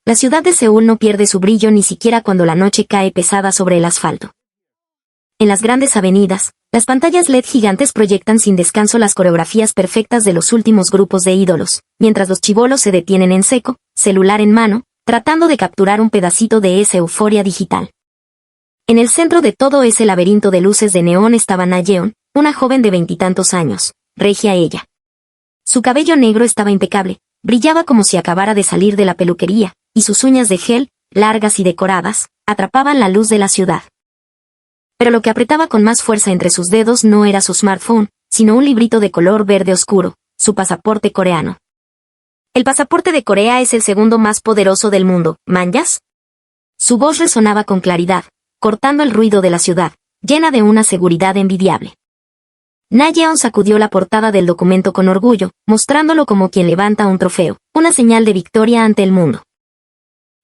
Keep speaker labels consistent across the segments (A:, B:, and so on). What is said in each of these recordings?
A: la ciudad de Seúl no pierde su brillo ni siquiera cuando la noche cae pesada sobre el asfalto. En las grandes avenidas, las pantallas LED gigantes proyectan sin descanso las coreografías perfectas de los últimos grupos de ídolos, mientras los chibolos se detienen en seco, celular en mano, tratando de capturar un pedacito de esa euforia digital. En el centro de todo ese laberinto de luces de neón estaba Na-yeon, una joven de 20 años, regia ella. Su cabello negro estaba impecable, brillaba como si acabara de salir de la peluquería, y sus uñas de gel, largas y decoradas, atrapaban la luz de la ciudad. Pero lo que apretaba con más fuerza entre sus dedos no era su smartphone, sino un librito de color verde oscuro, su pasaporte coreano. El pasaporte de Corea es el segundo más poderoso del mundo, ¿manjas? Su voz resonaba con claridad, cortando el ruido de la ciudad, llena de una seguridad envidiable. Na-yeon sacudió la portada del documento con orgullo, mostrándolo como quien levanta un trofeo, una señal de victoria ante el mundo.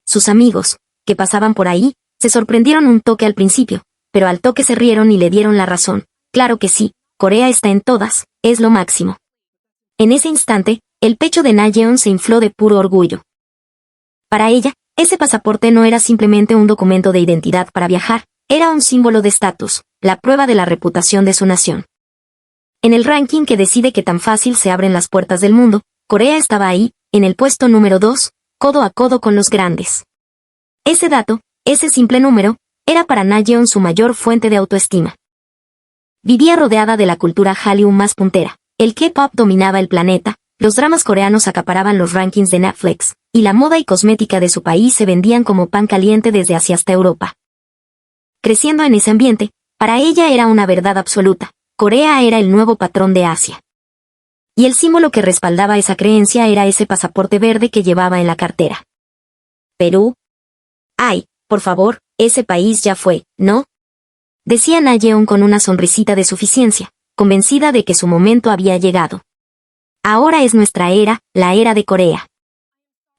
A: Sus amigos, que pasaban por ahí, se sorprendieron un toque al principio, pero al toque se rieron y le dieron la razón. Claro que sí, Corea está en todas, es lo máximo. En ese instante, el pecho de Na-yeon se infló de puro orgullo. Para ella, ese pasaporte no era simplemente un documento de identidad para viajar, era un símbolo de estatus, la prueba de la reputación de su nación. En el ranking que decide qué tan fácil se abren las puertas del mundo, Corea estaba ahí, en el puesto número 2, codo a codo con los grandes. Ese dato, ese simple número, era para Na-yeon su mayor fuente de autoestima. Vivía rodeada de la cultura Hallyu más puntera, el K-pop dominaba el planeta, los dramas coreanos acaparaban los rankings de Netflix, y la moda y cosmética de su país se vendían como pan caliente desde Asia hasta Europa. Creciendo en ese ambiente, para ella era una verdad absoluta, Corea era el nuevo patrón de Asia. Y el símbolo que respaldaba esa creencia era ese pasaporte verde que llevaba en la cartera. ¿Perú? Ay, por favor, ese país ya fue, ¿no? Decía Na-yeon con una sonrisita de suficiencia, convencida de que su momento había llegado. Ahora es nuestra era, la era de Corea.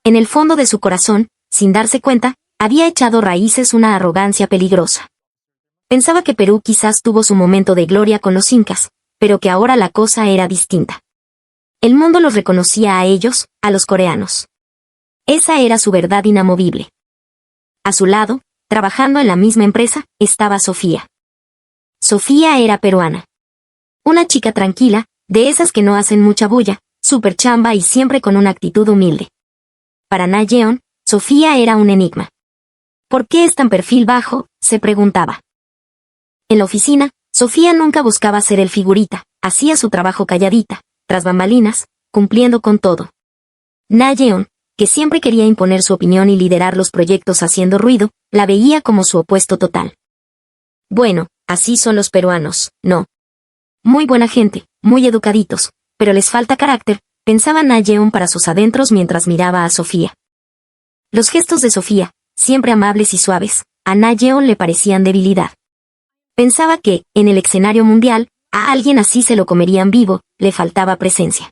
A: En el fondo de su corazón, sin darse cuenta, había echado raíces una arrogancia peligrosa. Pensaba que Perú quizás tuvo su momento de gloria con los incas, pero que ahora la cosa era distinta. El mundo los reconocía a ellos, a los coreanos. Esa era su verdad inamovible. A su lado, trabajando en la misma empresa, estaba Sofía. Sofía era peruana. Una chica tranquila, de esas que no hacen mucha bulla, súper chamba y siempre con una actitud humilde. Para Na-yeon, Sofía era un enigma. ¿Por qué es tan perfil bajo?, se preguntaba. En la oficina, Sofía nunca buscaba ser el figurita, hacía su trabajo calladita, tras bambalinas, cumpliendo con todo. Na-yeon, que siempre quería imponer su opinión y liderar los proyectos haciendo ruido, la veía como su opuesto total. Bueno, así son los peruanos, ¿no? Muy buena gente, muy educaditos, pero les falta carácter, pensaba Na-yeon para sus adentros mientras miraba a Sofía. Los gestos de Sofía, siempre amables y suaves, a Na-yeon le parecían debilidad. Pensaba que, en el escenario mundial, a alguien así se lo comerían vivo, le faltaba presencia.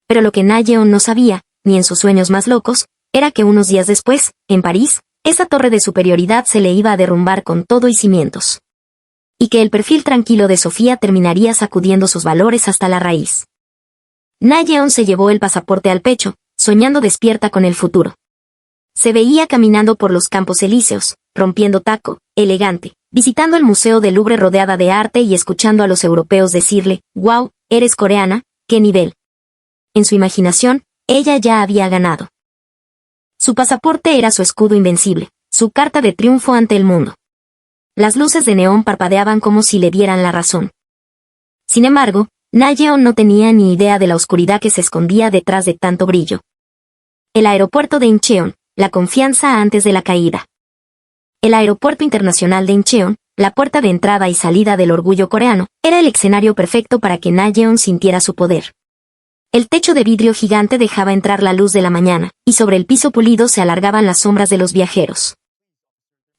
A: Pero lo que Na-yeon no sabía, ni en sus sueños más locos, era que unos días después, en París, esa torre de superioridad se le iba a derrumbar con todo y cimientos. Y que el perfil tranquilo de Sofía terminaría sacudiendo sus valores hasta la raíz. Na-yeon se llevó el pasaporte al pecho, soñando despierta con el futuro. Se veía caminando por los Campos Elíseos, rompiendo taco, elegante, visitando el Museo del Louvre rodeada de arte y escuchando a los europeos decirle, «Wow, eres coreana, qué nivel». En su imaginación, ella ya había ganado. Su pasaporte era su escudo invencible, su carta de triunfo ante el mundo. Las luces de neón parpadeaban como si le dieran la razón. Sin embargo, Na-yeon no tenía ni idea de la oscuridad que se escondía detrás de tanto brillo. El aeropuerto de Incheon, la confianza antes de la caída. El aeropuerto internacional de Incheon, la puerta de entrada y salida del orgullo coreano, era el escenario perfecto para que Na-yeon sintiera su poder. El techo de vidrio gigante dejaba entrar la luz de la mañana, y sobre el piso pulido se alargaban las sombras de los viajeros.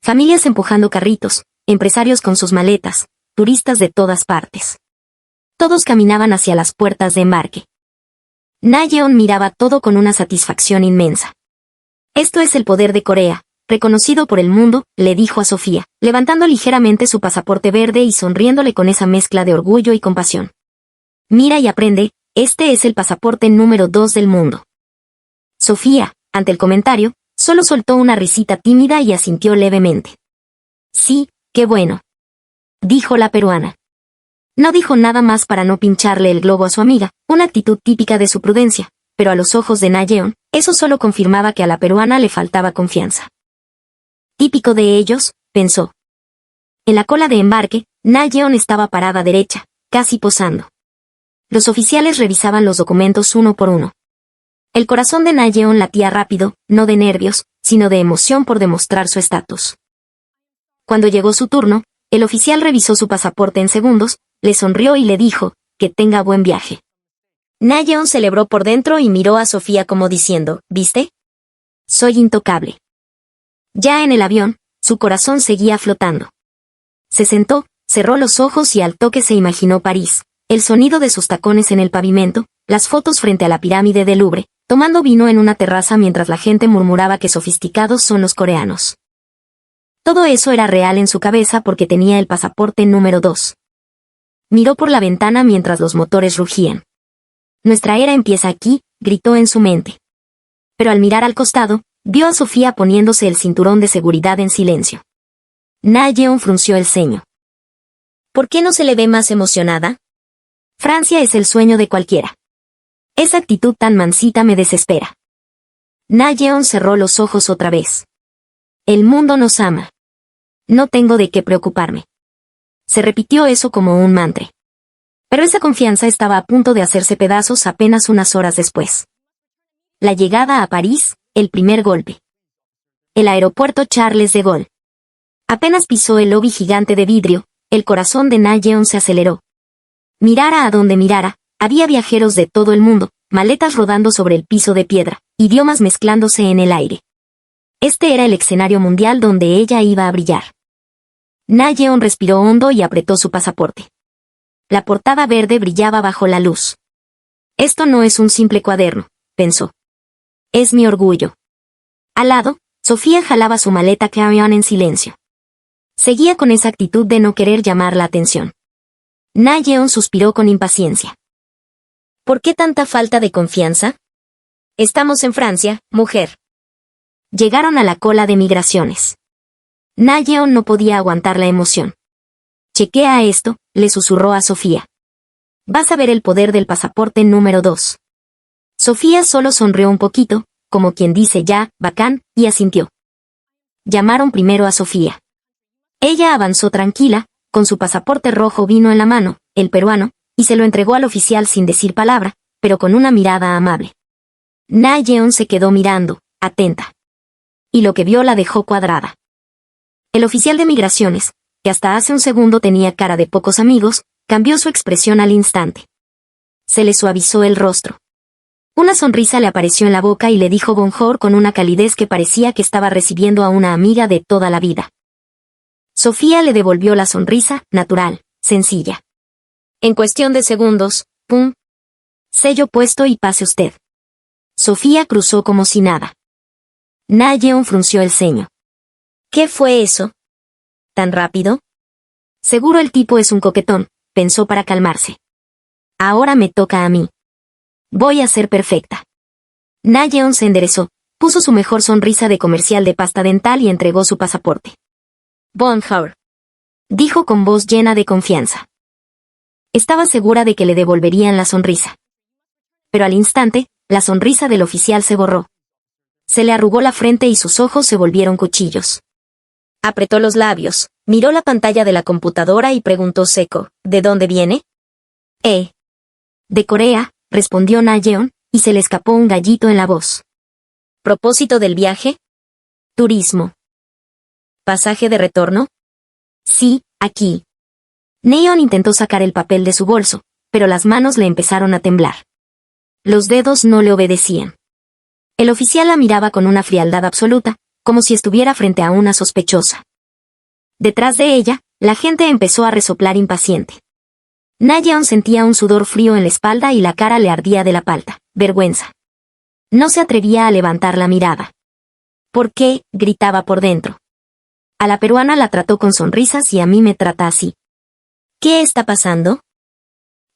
A: Familias empujando carritos, empresarios con sus maletas, turistas de todas partes. Todos caminaban hacia las puertas de embarque. Na-yeon miraba todo con una satisfacción inmensa. Esto es el poder de Corea, reconocido por el mundo, le dijo a Sofía, levantando ligeramente su pasaporte verde y sonriéndole con esa mezcla de orgullo y compasión. Mira y aprende, este es el pasaporte número 2 del mundo. Sofía, ante el comentario, Solo soltó una risita tímida y asintió levemente. Sí, qué bueno, dijo la peruana. No dijo nada más para no pincharle el globo a su amiga, una actitud típica de su prudencia, pero a los ojos de Na Yeon, eso solo confirmaba que a la peruana le faltaba confianza. Típico de ellos, pensó. En la cola de embarque, Na Yeon estaba parada derecha, casi posando. Los oficiales revisaban los documentos uno por uno. El corazón de Na Yeon latía rápido, no de nervios, sino de emoción por demostrar su estatus. Cuando llegó su turno, el oficial revisó su pasaporte en segundos, le sonrió y le dijo, que tenga buen viaje. Na Yeon celebró por dentro y miró a Sofía como diciendo, ¿viste? Soy intocable. Ya en el avión, su corazón seguía flotando. Se sentó, cerró los ojos y al toque se imaginó París, el sonido de sus tacones en el pavimento, las fotos frente a la pirámide del Louvre, tomando vino en una terraza mientras la gente murmuraba que sofisticados son los coreanos. Todo eso era real en su cabeza porque tenía el pasaporte número 2. Miró por la ventana mientras los motores rugían. Nuestra era empieza aquí, gritó en su mente. Pero al mirar al costado, vio a Sofía poniéndose el cinturón de seguridad en silencio. Na Yeon frunció el ceño. ¿Por qué no se le ve más emocionada? Francia es el sueño de cualquiera. Esa actitud tan mansita me desespera. Na Yeon cerró los ojos otra vez. El mundo nos ama. No tengo de qué preocuparme. Se repitió eso como un mantra. Pero esa confianza estaba a punto de hacerse pedazos apenas unas horas después. La llegada a París, el primer golpe. El aeropuerto Charles de Gaulle. Apenas pisó el lobby gigante de vidrio, el corazón de Na Yeon se aceleró. Mirara a donde mirara, había viajeros de todo el mundo, maletas rodando sobre el piso de piedra, idiomas mezclándose en el aire. Este era el escenario mundial donde ella iba a brillar. Na Yeon respiró hondo y apretó su pasaporte. La portada verde brillaba bajo la luz. Esto no es un simple cuaderno, pensó. Es mi orgullo. Al lado, Sofía jalaba su maleta carry-on en silencio. Seguía con esa actitud de no querer llamar la atención. Na Yeon suspiró con impaciencia. ¿Por qué tanta falta de confianza? Estamos en Francia, mujer. Llegaron a la cola de migraciones. Na Yeon no podía aguantar la emoción. Chequea esto, le susurró a Sofía. Vas a ver el poder del pasaporte número 2. Sofía solo sonrió un poquito, como quien dice ya, bacán, y asintió. Llamaron primero a Sofía. Ella avanzó tranquila, con su pasaporte rojo vino en la mano, el peruano, y se lo entregó al oficial sin decir palabra, pero con una mirada amable. Na Yeon se quedó mirando, atenta. Y lo que vio la dejó cuadrada. El oficial de migraciones, que hasta hace un segundo tenía cara de pocos amigos, cambió su expresión al instante. Se le suavizó el rostro. Una sonrisa le apareció en la boca y le dijo bonjour con una calidez que parecía que estaba recibiendo a una amiga de toda la vida. Sofía le devolvió la sonrisa, natural, sencilla. En cuestión de segundos, ¡pum! Sello puesto y pase usted. Sofía cruzó como si nada. Na Yeon frunció el ceño. ¿Qué fue eso? ¿Tan rápido? Seguro el tipo es un coquetón, pensó para calmarse. Ahora me toca a mí. Voy a ser perfecta. Na Yeon se enderezó, puso su mejor sonrisa de comercial de pasta dental y entregó su pasaporte. Bonjour, dijo con voz llena de confianza. Estaba segura de que le devolverían la sonrisa. Pero al instante, la sonrisa del oficial se borró. Se le arrugó la frente y sus ojos se volvieron cuchillos. Apretó los labios, miró la pantalla de la computadora y preguntó seco, ¿de dónde viene? De Corea, respondió Na Yeon, y se le escapó un gallito en la voz. ¿Propósito del viaje? Turismo. ¿Pasaje de retorno? Sí, aquí. Neon intentó sacar el papel de su bolso, pero las manos le empezaron a temblar. Los dedos no le obedecían. El oficial la miraba con una frialdad absoluta, como si estuviera frente a una sospechosa. Detrás de ella, la gente empezó a resoplar impaciente. Na Yeon sentía un sudor frío en la espalda y la cara le ardía de la palta, vergüenza. No se atrevía a levantar la mirada. ¿Por qué?, gritaba por dentro. A la peruana la trató con sonrisas y a mí me trata así. ¿Qué está pasando?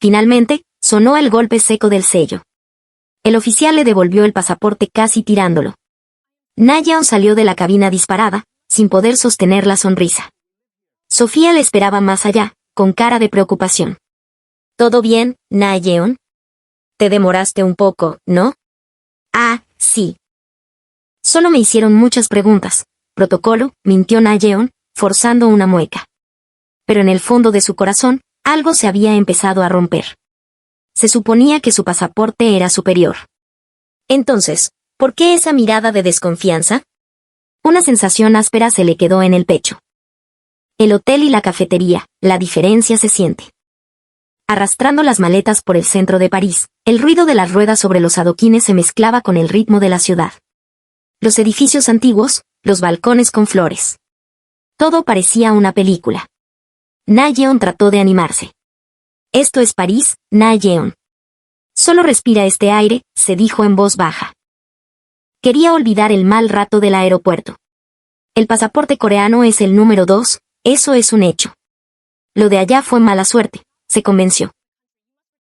A: Finalmente, sonó el golpe seco del sello. El oficial le devolvió el pasaporte casi tirándolo. Na-yeon salió de la cabina disparada, sin poder sostener la sonrisa. Sofía le esperaba más allá, con cara de preocupación. ¿Todo bien, Na-yeon? Te demoraste un poco, ¿no? Ah, sí. Solo me hicieron muchas preguntas. Protocolo, mintió Na-yeon, forzando una mueca. Pero en el fondo de su corazón, algo se había empezado a romper. Se suponía que su pasaporte era superior. Entonces, ¿por qué esa mirada de desconfianza? Una sensación áspera se le quedó en el pecho. El hotel y la cafetería, la diferencia se siente. Arrastrando las maletas por el centro de París, el ruido de las ruedas sobre los adoquines se mezclaba con el ritmo de la ciudad. Los edificios antiguos, los balcones con flores. Todo parecía una película. Na-yeon trató de animarse. Esto es París, Na-yeon. Solo respira este aire, se dijo en voz baja. Quería olvidar el mal rato del aeropuerto. El pasaporte coreano es el número 2, eso es un hecho. Lo de allá fue mala suerte, se convenció.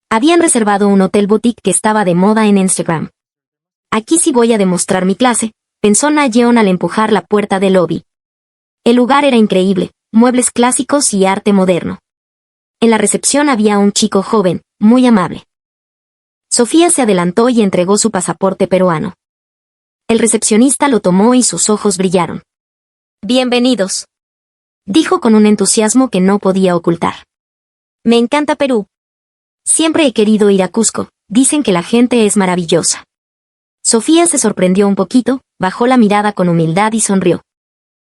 A: Habían reservado un hotel boutique que estaba de moda en Instagram. Aquí sí voy a demostrar mi clase, pensó Na-yeon al empujar la puerta del lobby. El lugar era increíble, muebles clásicos y arte moderno. En la recepción había un chico joven, muy amable. Sofía se adelantó y entregó su pasaporte peruano. El recepcionista lo tomó y sus ojos brillaron. Bienvenidos, dijo con un entusiasmo que no podía ocultar. Me encanta Perú. Siempre he querido ir a Cusco, dicen que la gente es maravillosa. Sofía se sorprendió un poquito, bajó la mirada con humildad y sonrió.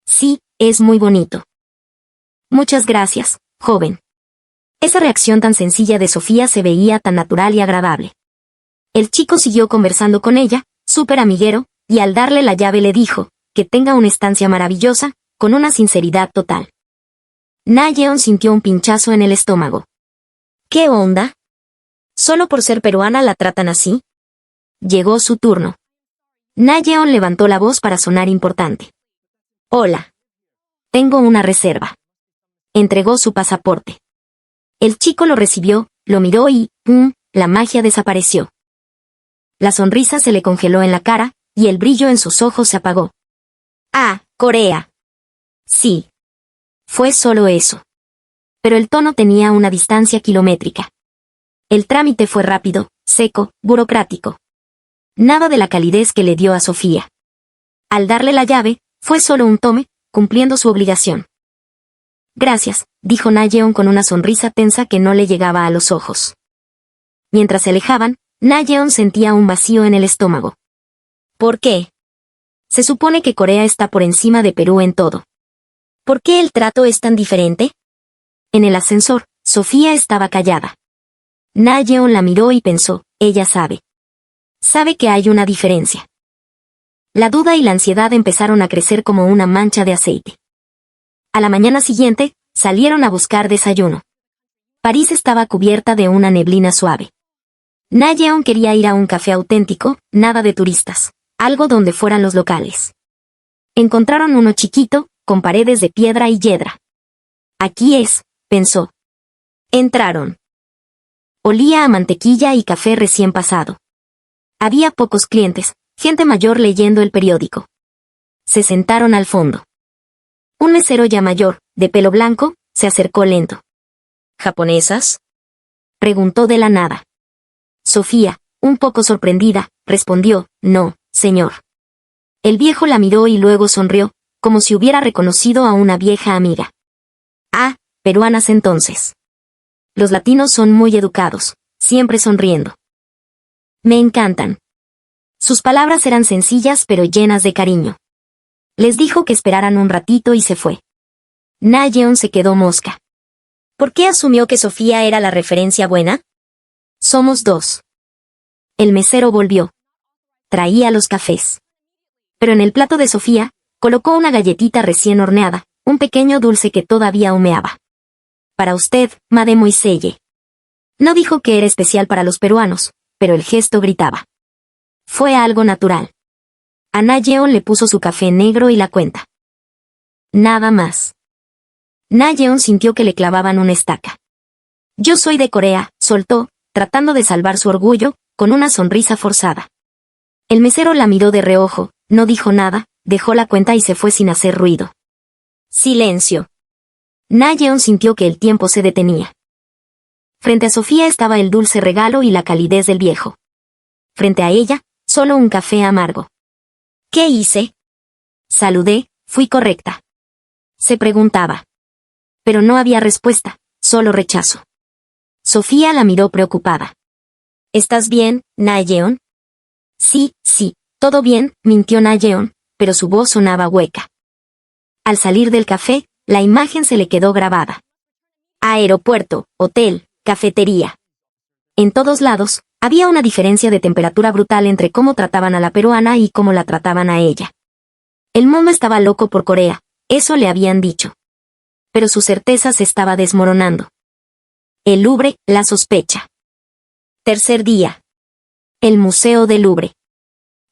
A: Sí, es muy bonito. Muchas gracias, joven. Esa reacción tan sencilla de Sofía se veía tan natural y agradable. El chico siguió conversando con ella, súper amiguero, y al darle la llave le dijo, que tenga una estancia maravillosa, con una sinceridad total. Na-yeon sintió un pinchazo en el estómago. ¿Qué onda? ¿Solo por ser peruana la tratan así? Llegó su turno. Na-yeon levantó la voz para sonar importante. Hola. Tengo una reserva. Entregó su pasaporte. El chico lo recibió, lo miró y, ¡pum!, la magia desapareció. La sonrisa se le congeló en la cara, y el brillo en sus ojos se apagó. Ah, Corea. Sí. Fue solo eso. Pero el tono tenía una distancia kilométrica. El trámite fue rápido, seco, burocrático. Nada de la calidez que le dio a Sofía. Al darle la llave, fue solo un tome, cumpliendo su obligación. Gracias, dijo Na-yeon con una sonrisa tensa que no le llegaba a los ojos. Mientras se alejaban, Na-yeon sentía un vacío en el estómago. ¿Por qué? Se supone que Corea está por encima de Perú en todo. ¿Por qué el trato es tan diferente? En el ascensor, Sofía estaba callada. Na-yeon la miró y pensó, ella sabe. Sabe que hay una diferencia. La duda y la ansiedad empezaron a crecer como una mancha de aceite. A la mañana siguiente, salieron a buscar desayuno. París estaba cubierta de una neblina suave. Na-yeon quería ir a un café auténtico, nada de turistas, algo donde fueran los locales. Encontraron uno chiquito, con paredes de piedra y yedra. Aquí es, pensó. Entraron. Olía a mantequilla y café recién pasado. Había pocos clientes, gente mayor leyendo el periódico. Se sentaron al fondo. Un mesero ya mayor, de pelo blanco, se acercó lento. ¿Japonesas?, preguntó de la nada. Sofía, un poco sorprendida, respondió, no, señor. El viejo la miró y luego sonrió, como si hubiera reconocido a una vieja amiga. Ah, peruanas entonces. Los latinos son muy educados, siempre sonriendo. Me encantan. Sus palabras eran sencillas pero llenas de cariño. Les dijo que esperaran un ratito y se fue. Na-yeon se quedó mosca. ¿Por qué asumió que Sofía era la referencia buena? Somos dos. El mesero volvió. Traía los cafés. Pero en el plato de Sofía, colocó una galletita recién horneada, un pequeño dulce que todavía humeaba. Para usted, mademoiselle. No dijo que era especial para los peruanos, pero el gesto gritaba. Fue algo natural. A Na-yeon le puso su café negro y la cuenta. Nada más. Na-yeon sintió que le clavaban una estaca. Yo soy de Corea, soltó, tratando de salvar su orgullo, con una sonrisa forzada. El mesero la miró de reojo, no dijo nada, Dejó la cuenta y se fue sin hacer ruido. Silencio. Na-yeon sintió que el tiempo se detenía. Frente a Sofía estaba el dulce regalo y la calidez del viejo. Frente a ella, solo un café amargo. ¿Qué hice? Saludé, fui correcta. Se preguntaba. Pero no había respuesta, solo rechazo. Sofía la miró preocupada. ¿Estás bien, Na-yeon? Sí, todo bien, mintió Na-yeon, pero su voz sonaba hueca. Al salir del café, la imagen se le quedó grabada. Aeropuerto, hotel, cafetería. En todos lados, había una diferencia de temperatura brutal entre cómo trataban a la peruana y cómo la trataban a ella. El mundo estaba loco por Corea, eso le habían dicho. Pero su certeza se estaba desmoronando. El Louvre, la sospecha. Tercer día. El Museo del Louvre.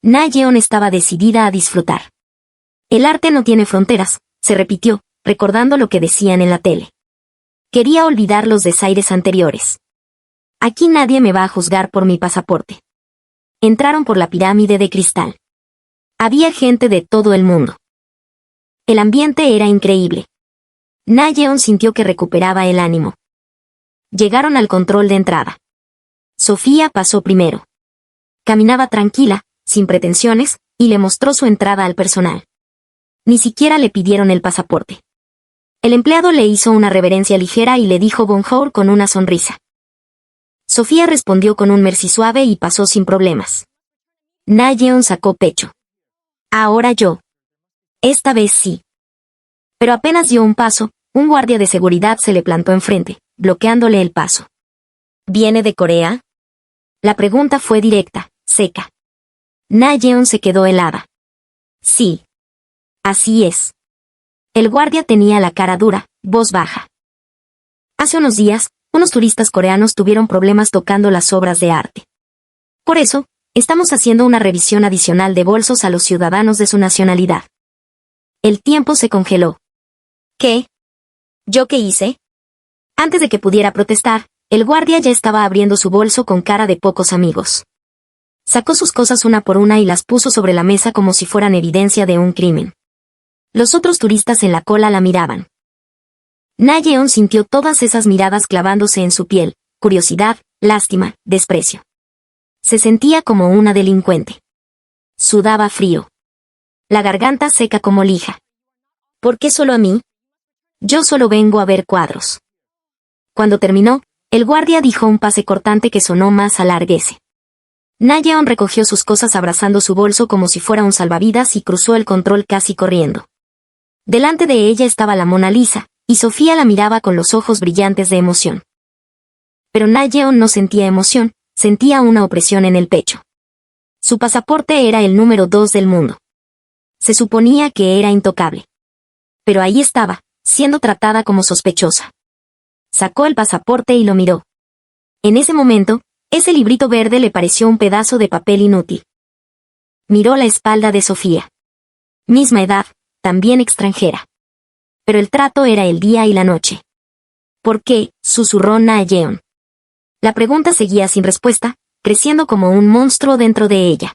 A: Na-yeon estaba decidida a disfrutar. El arte no tiene fronteras, se repitió, recordando lo que decían en la tele. Quería olvidar los desaires anteriores. Aquí nadie me va a juzgar por mi pasaporte. Entraron por la pirámide de cristal. Había gente de todo el mundo. El ambiente era increíble. Na-yeon sintió que recuperaba el ánimo. Llegaron al control de entrada. Sofía pasó primero. Caminaba tranquila, sin pretensiones, y le mostró su entrada al personal. Ni siquiera le pidieron el pasaporte. El empleado le hizo una reverencia ligera y le dijo bonjour con una sonrisa. Sofía respondió con un merci suave y pasó sin problemas. Na-yeon sacó pecho. Ahora yo. Esta vez sí. Pero apenas dio un paso, un guardia de seguridad se le plantó enfrente, bloqueándole el paso. ¿Viene de Corea? La pregunta fue directa, seca. Na-yeon se quedó helada. Sí. Así es. El guardia tenía la cara dura, voz baja. Hace unos días, unos turistas coreanos tuvieron problemas tocando las obras de arte. Por eso, estamos haciendo una revisión adicional de bolsos a los ciudadanos de su nacionalidad. El tiempo se congeló. ¿Qué? ¿Yo qué hice? Antes de que pudiera protestar, el guardia ya estaba abriendo su bolso con cara de pocos amigos. Sacó sus cosas una por una y las puso sobre la mesa como si fueran evidencia de un crimen. Los otros turistas en la cola la miraban. Na-yeon sintió todas esas miradas clavándose en su piel, curiosidad, lástima, desprecio. Se sentía como una delincuente. Sudaba frío. La garganta seca como lija. ¿Por qué solo a mí? Yo solo vengo a ver cuadros. Cuando terminó, el guardia dijo un pase cortante que sonó más alarguese. Na-yeon recogió sus cosas abrazando su bolso como si fuera un salvavidas y cruzó el control casi corriendo. Delante de ella estaba la Mona Lisa, y Sofía la miraba con los ojos brillantes de emoción. Pero Na-yeon no sentía emoción, sentía una opresión en el pecho. Su pasaporte era el número 2 del mundo. Se suponía que era intocable. Pero ahí estaba, siendo tratada como sospechosa. Sacó el pasaporte y lo miró. En ese momento, ese librito verde le pareció un pedazo de papel inútil. Miró la espalda de Sofía. Misma edad, también extranjera. Pero el trato era el día y la noche. ¿Por qué?, susurró Na-yeon. La pregunta seguía sin respuesta, creciendo como un monstruo dentro de ella.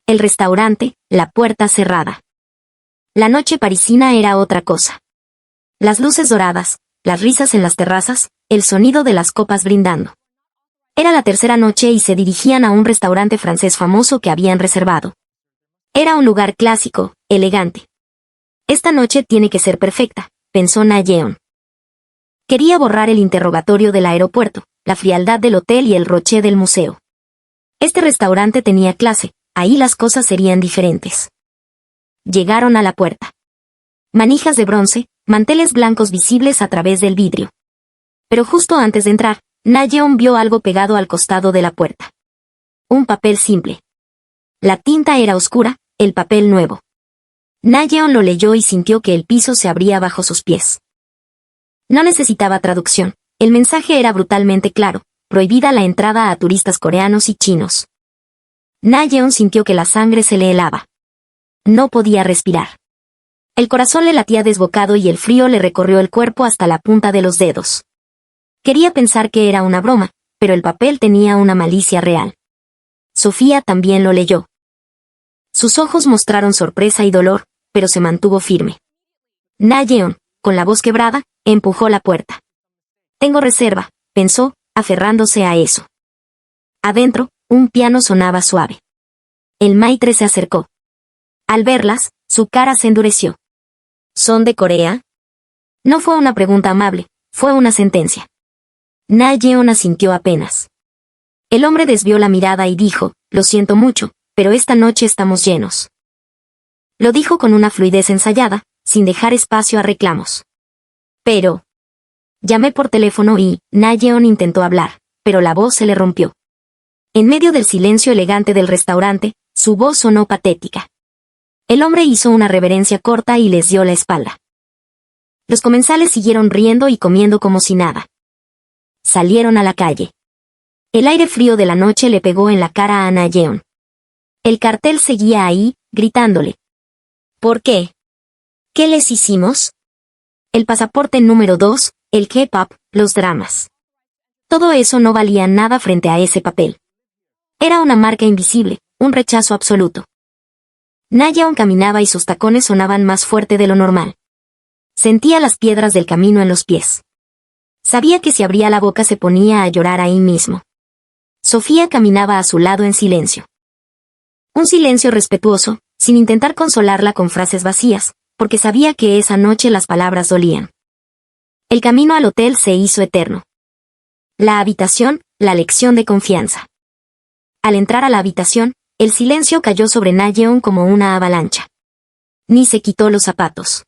A: El restaurante, la puerta cerrada. La noche parisina era otra cosa. Las luces doradas, las risas en las terrazas, el sonido de las copas brindando. Era la tercera noche y se dirigían a un restaurante francés famoso que habían reservado. Era un lugar clásico, elegante. Esta noche tiene que ser perfecta, pensó Na-yeon. Quería borrar el interrogatorio del aeropuerto, la frialdad del hotel y el roché del museo. Este restaurante tenía clase, ahí las cosas serían diferentes. Llegaron a la puerta. Manijas de bronce, manteles blancos visibles a través del vidrio. Pero justo antes de entrar, Na-yeon vio algo pegado al costado de la puerta. Un papel simple. La tinta era oscura, el papel nuevo. Na-yeon lo leyó y sintió que el piso se abría bajo sus pies. No necesitaba traducción, el mensaje era brutalmente claro, prohibida la entrada a turistas coreanos y chinos. Na-yeon sintió que la sangre se le helaba. No podía respirar. El corazón le latía desbocado y el frío le recorrió el cuerpo hasta la punta de los dedos. Quería pensar que era una broma, pero el papel tenía una malicia real. Sofía también lo leyó. Sus ojos mostraron sorpresa y dolor, pero se mantuvo firme. Na-yeon, con la voz quebrada, empujó la puerta. Tengo reserva, pensó, aferrándose a eso. Adentro, un piano sonaba suave. El maitre se acercó. Al verlas, su cara se endureció. ¿Son de Corea? No fue una pregunta amable, fue una sentencia. Na-yeon asintió apenas. El hombre desvió la mirada y dijo, lo siento mucho, pero esta noche estamos llenos. Lo dijo con una fluidez ensayada, sin dejar espacio a reclamos. Pero... Llamé por teléfono y, Na-yeon intentó hablar, pero la voz se le rompió. En medio del silencio elegante del restaurante, su voz sonó patética. El hombre hizo una reverencia corta y les dio la espalda. Los comensales siguieron riendo y comiendo como si nada. Salieron a la calle. El aire frío de la noche le pegó en la cara a Na-yeon. El cartel seguía ahí, gritándole. ¿Por qué? ¿Qué les hicimos? El pasaporte número 2, el K-pop, los dramas. Todo eso no valía nada frente a ese papel. Era una marca invisible, un rechazo absoluto. Na-yeon caminaba y sus tacones sonaban más fuerte de lo normal. Sentía las piedras del camino en los pies. Sabía que si abría la boca se ponía a llorar ahí mismo. Sofía caminaba a su lado en silencio. Un silencio respetuoso, sin intentar consolarla con frases vacías, porque sabía que esa noche las palabras dolían. El camino al hotel se hizo eterno. La habitación, la lección de confianza. Al entrar a la habitación, el silencio cayó sobre Na-yeon como una avalancha. Ni se quitó los zapatos.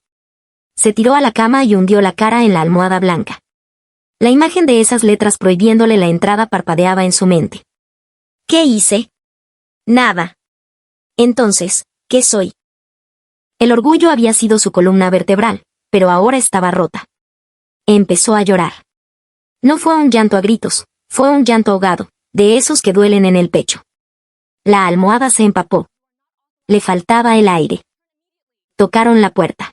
A: Se tiró a la cama y hundió la cara en la almohada blanca. La imagen de esas letras prohibiéndole la entrada parpadeaba en su mente. ¿Qué hice? Nada. Entonces, ¿qué soy? El orgullo había sido su columna vertebral, pero ahora estaba rota. Empezó a llorar. No fue un llanto a gritos, fue un llanto ahogado, de esos que duelen en el pecho. La almohada se empapó. Le faltaba el aire. Tocaron la puerta.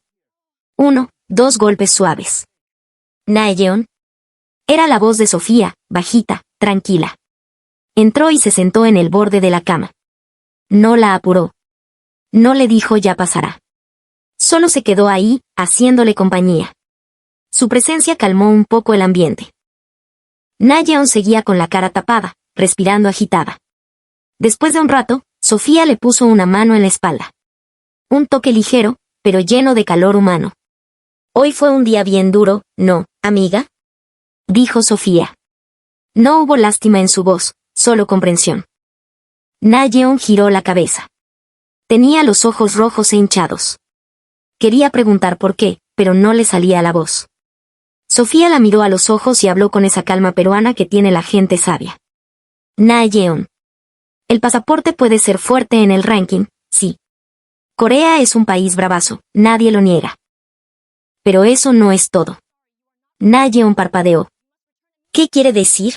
A: 1, 2 golpes suaves. Na-yeon. Era la voz de Sofía, bajita, tranquila. Entró y se sentó en el borde de la cama. No la apuró. No le dijo ya pasará. Solo se quedó ahí, haciéndole compañía. Su presencia calmó un poco el ambiente. Na-yeon seguía con la cara tapada, respirando agitada. Después de un rato, Sofía le puso una mano en la espalda. Un toque ligero, pero lleno de calor humano. Hoy fue un día bien duro, ¿no, amiga? Dijo Sofía. No hubo lástima en su voz, solo comprensión. Na-yeon giró la cabeza. Tenía los ojos rojos e hinchados. Quería preguntar por qué, pero no le salía la voz. Sofía la miró a los ojos y habló con esa calma peruana que tiene la gente sabia. Na-yeon. El pasaporte puede ser fuerte en el ranking, sí. Corea es un país bravazo, nadie lo niega. Pero eso no es todo. Na-yeon parpadeó. ¿Qué quiere decir?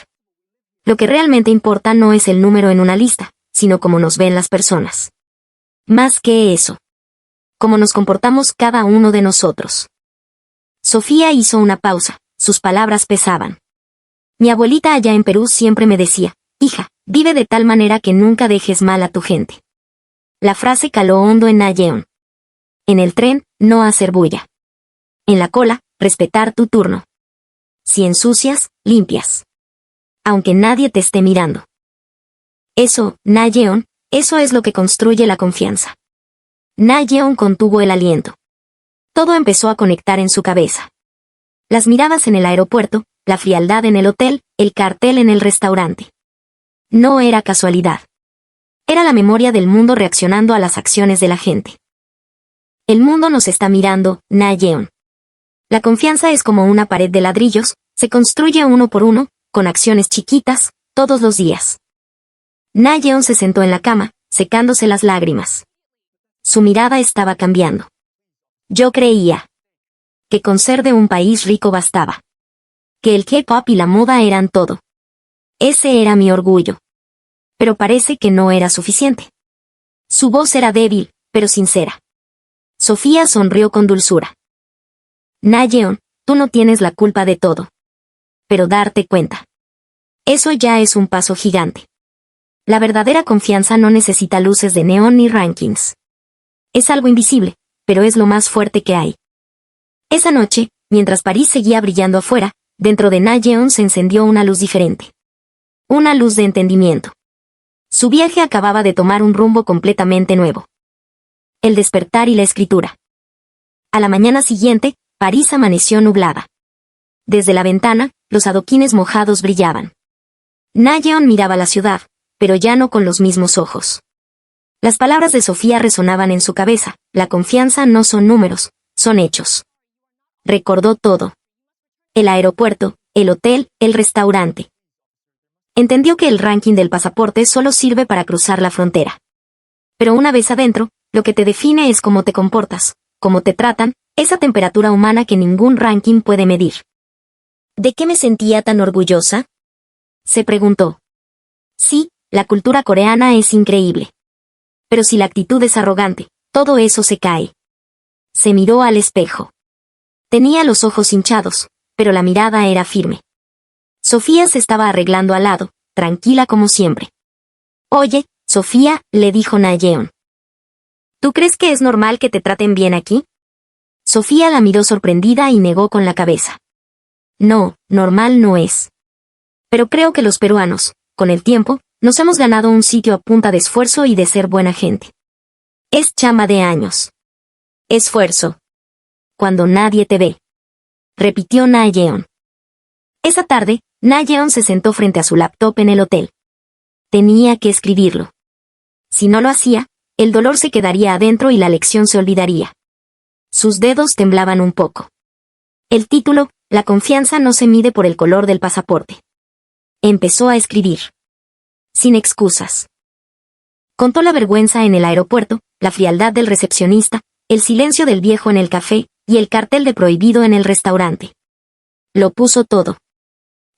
A: Lo que realmente importa no es el número en una lista, sino cómo nos ven las personas. Más que eso. Cómo nos comportamos cada uno de nosotros. Sofía hizo una pausa, sus palabras pesaban. Mi abuelita allá en Perú siempre me decía, hija, vive de tal manera que nunca dejes mal a tu gente. La frase caló hondo en Na-yeon. En el tren, no hacer bulla. En la cola, respetar tu turno. Si ensucias, limpias. Aunque nadie te esté mirando. Eso, Na-yeon, eso es lo que construye la confianza. Na-yeon contuvo el aliento. Todo empezó a conectar en su cabeza. Las miradas en el aeropuerto, la frialdad en el hotel, el cartel en el restaurante. No era casualidad. Era la memoria del mundo reaccionando a las acciones de la gente. El mundo nos está mirando, Na-yeon. La confianza es como una pared de ladrillos, se construye uno por uno, con acciones chiquitas, todos los días. Na-yeon se sentó en la cama, secándose las lágrimas. Su mirada estaba cambiando. Yo creía que con ser de un país rico bastaba. Que el K-pop y la moda eran todo. Ese era mi orgullo. Pero parece que no era suficiente. Su voz era débil, pero sincera. Sofía sonrió con dulzura. Na-yeon, tú no tienes la culpa de todo. Pero darte cuenta. Eso ya es un paso gigante. La verdadera confianza no necesita luces de neón ni rankings. Es algo invisible, pero es lo más fuerte que hay. Esa noche, mientras París seguía brillando afuera, dentro de Na Yeon se encendió una luz diferente. Una luz de entendimiento. Su viaje acababa de tomar un rumbo completamente nuevo. El despertar y la escritura. A la mañana siguiente, París amaneció nublada. Desde la ventana, los adoquines mojados brillaban. Na Yeon miraba la ciudad, pero ya no con los mismos ojos. Las palabras de Sofía resonaban en su cabeza: la confianza no son números, son hechos. Recordó todo. El aeropuerto, el hotel, el restaurante. Entendió que el ranking del pasaporte solo sirve para cruzar la frontera. Pero una vez adentro, lo que te define es cómo te comportas, cómo te tratan, esa temperatura humana que ningún ranking puede medir. ¿De qué me sentía tan orgullosa?, se preguntó. Sí, la cultura coreana es increíble. Pero si la actitud es arrogante, todo eso se cae. Se miró al espejo. Tenía los ojos hinchados, pero la mirada era firme. Sofía se estaba arreglando al lado, tranquila como siempre. Oye, Sofía, le dijo Na Yeon. ¿Tú crees que es normal que te traten bien aquí? Sofía la miró sorprendida y negó con la cabeza. No, normal no es. Pero creo que los peruanos, con el tiempo, nos hemos ganado un sitio a punta de esfuerzo y de ser buena gente. Es chamba de años. Esfuerzo. Cuando nadie te ve. Repitió Na Yeon. Esa tarde, Na Yeon se sentó frente a su laptop en el hotel. Tenía que escribirlo. Si no lo hacía, el dolor se quedaría adentro y la lección se olvidaría. Sus dedos temblaban un poco. El título: La confianza no se mide por el color del pasaporte. Empezó a escribir. Sin excusas. Contó la vergüenza en el aeropuerto, la frialdad del recepcionista, el silencio del viejo en el café, y el cartel de prohibido en el restaurante. Lo puso todo.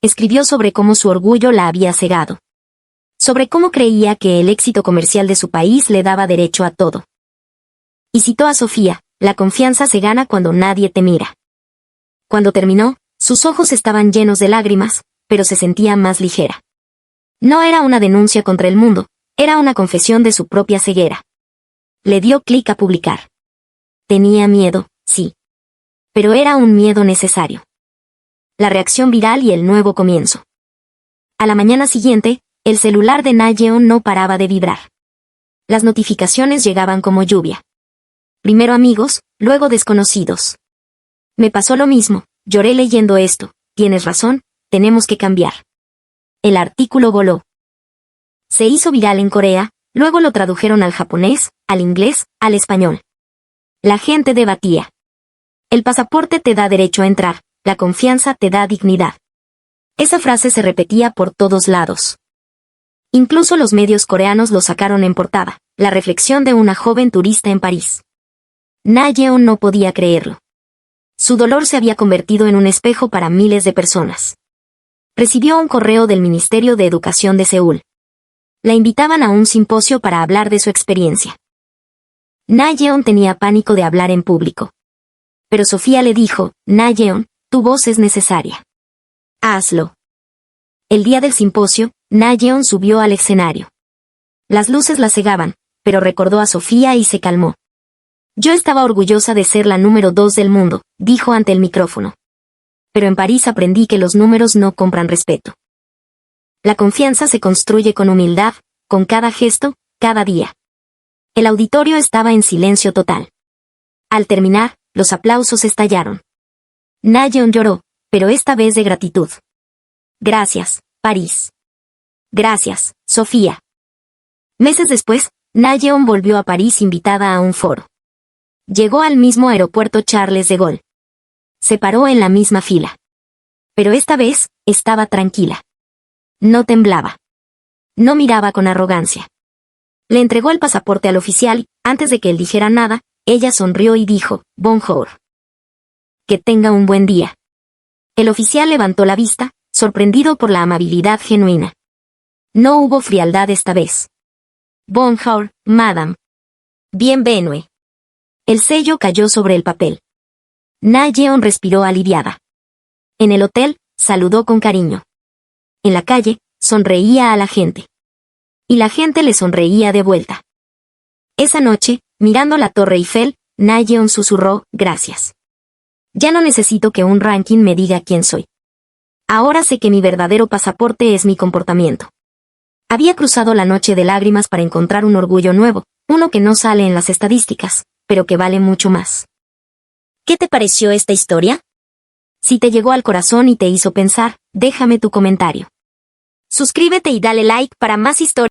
A: Escribió sobre cómo su orgullo la había cegado. Sobre cómo creía que el éxito comercial de su país le daba derecho a todo. Y citó a Sofía: la confianza se gana cuando nadie te mira. Cuando terminó, sus ojos estaban llenos de lágrimas, pero se sentía más ligera. No era una denuncia contra el mundo, era una confesión de su propia ceguera. Le dio clic a publicar. Tenía miedo, sí. Pero era un miedo necesario. La reacción viral y el nuevo comienzo. A la mañana siguiente, el celular de Na Yeon no paraba de vibrar. Las notificaciones llegaban como lluvia. Primero amigos, luego desconocidos. Me pasó lo mismo, lloré leyendo esto, tienes razón, tenemos que cambiar. El artículo voló. Se hizo viral en Corea, luego lo tradujeron al japonés, al inglés, al español. La gente debatía. El pasaporte te da derecho a entrar, la confianza te da dignidad. Esa frase se repetía por todos lados. Incluso los medios coreanos lo sacaron en portada, la reflexión de una joven turista en París. Na Yeon no podía creerlo. Su dolor se había convertido en un espejo para miles de personas. Recibió un correo del Ministerio de Educación de Seúl. La invitaban a un simposio para hablar de su experiencia. Na Yeon tenía pánico de hablar en público. Pero Sofía le dijo: Na Yeon, tu voz es necesaria. Hazlo. El día del simposio, Na Yeon subió al escenario. Las luces la cegaban, pero recordó a Sofía y se calmó. Yo estaba orgullosa de ser la número 2 del mundo, dijo ante el micrófono. Pero en París aprendí que los números no compran respeto. La confianza se construye con humildad, con cada gesto, cada día. El auditorio estaba en silencio total. Al terminar, los aplausos estallaron. Na Yeon lloró, pero esta vez de gratitud. Gracias, París. Gracias, Sofía. Meses después, Na Yeon volvió a París invitada a un foro. Llegó al mismo aeropuerto Charles de Gaulle. Se paró en la misma fila. Pero esta vez, estaba tranquila. No temblaba. No miraba con arrogancia. Le entregó el pasaporte al oficial y, antes de que él dijera nada, ella sonrió y dijo: Bonjour. Que tenga un buen día. El oficial levantó la vista, sorprendido por la amabilidad genuina. No hubo frialdad esta vez. Bonjour, madame. Bienvenue. El sello cayó sobre el papel. Na Yeon respiró aliviada. En el hotel, saludó con cariño. En la calle, sonreía a la gente. y la gente le sonreía de vuelta. Esa noche, mirando la Torre Eiffel, Na-yeon susurró, gracias. Ya no necesito que un ranking me diga quién soy. Ahora sé que mi verdadero pasaporte es mi comportamiento. Había cruzado la noche de lágrimas para encontrar un orgullo nuevo, uno que no sale en las estadísticas, pero que vale mucho más. ¿Qué te pareció esta historia? Si te llegó al corazón y te hizo pensar, déjame tu comentario. Suscríbete y dale like para más historias.